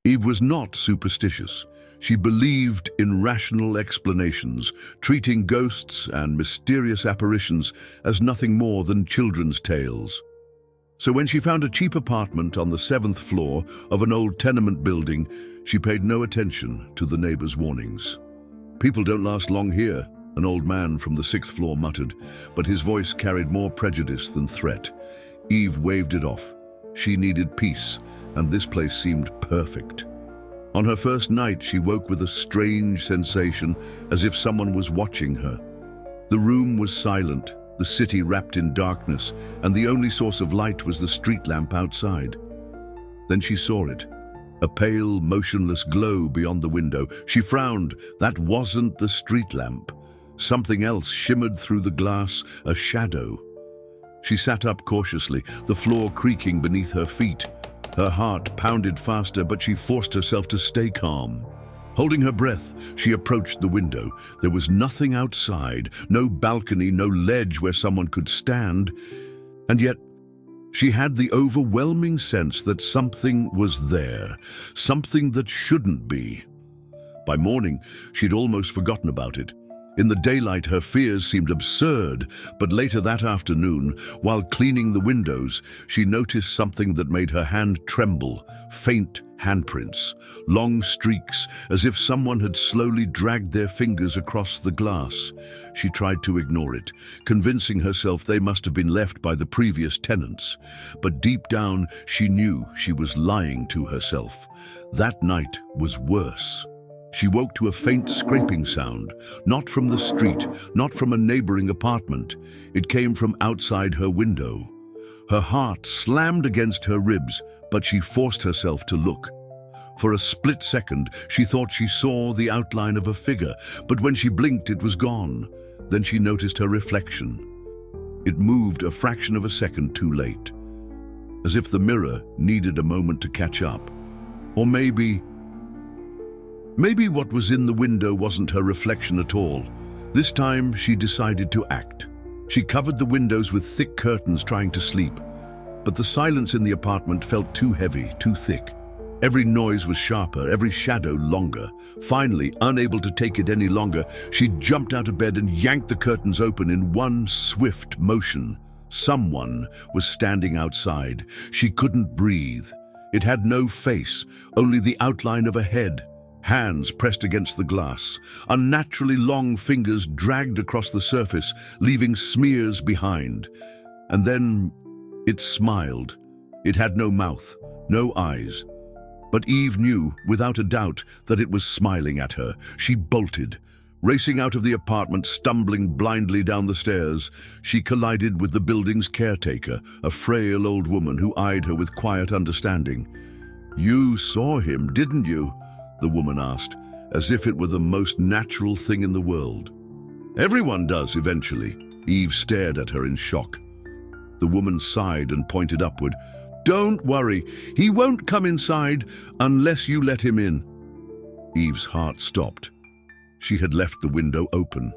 Eve was not superstitious. She believed in rational explanations, treating ghosts and mysterious apparitions as nothing more than children's tales. So when she found a cheap apartment on the 7th floor of an old tenement building, she paid no attention to the neighbors' warnings. "People don't last long here," an old man from the 6th floor muttered, but his voice carried more prejudice than threat. Eve waved it off. She needed peace, and this place seemed perfect. On her first night, she woke with a strange sensation, as if someone was watching her. The room was silent, the city wrapped in darkness, and the only source of light was the street lamp outside. Then she saw it, a pale, motionless glow beyond the window. She frowned. That wasn't the street lamp. Something else shimmered through the glass, a shadow. She sat up cautiously, the floor creaking beneath her feet. Her heart pounded faster, but she forced herself to stay calm. Holding her breath, she approached the window. There was nothing outside, no balcony, no ledge where someone could stand. And yet, she had the overwhelming sense that something was there, something that shouldn't be. By morning, she'd almost forgotten about it. In the daylight, her fears seemed absurd, but later that afternoon, while cleaning the windows, she noticed something that made her hand tremble, faint handprints, long streaks, as if someone had slowly dragged their fingers across the glass. She tried to ignore it, convincing herself they must have been left by the previous tenants. But deep down, she knew she was lying to herself. That night was worse. She woke to a faint scraping sound, not from the street, not from a neighboring apartment. It came from outside her window. Her heart slammed against her ribs, but she forced herself to look. For a split second, she thought she saw the outline of a figure, but when she blinked, it was gone. Then she noticed her reflection. It moved a fraction of a second too late, as if the mirror needed a moment to catch up. Or maybe what was in the window wasn't her reflection at all. This time, she decided to act. She covered the windows with thick curtains, trying to sleep. But the silence in the apartment felt too heavy, too thick. Every noise was sharper, every shadow longer. Finally, unable to take it any longer, she jumped out of bed and yanked the curtains open in one swift motion. Someone was standing outside. She couldn't breathe. It had no face, only the outline of a head. Hands pressed against the glass. Unnaturally long fingers dragged across the surface, leaving smears behind. And then it smiled. It had no mouth, no eyes. But Eve knew, without a doubt, that it was smiling at her. She bolted. Racing out of the apartment, stumbling blindly down the stairs, she collided with the building's caretaker, a frail old woman who eyed her with quiet understanding. "You saw him, didn't you?" the woman asked, as if it were the most natural thing in the world. "Everyone does, eventually." Eve stared at her in shock. The woman sighed and pointed upward. "Don't worry, he won't come inside unless you let him in." Eve's heart stopped. She had left the window open.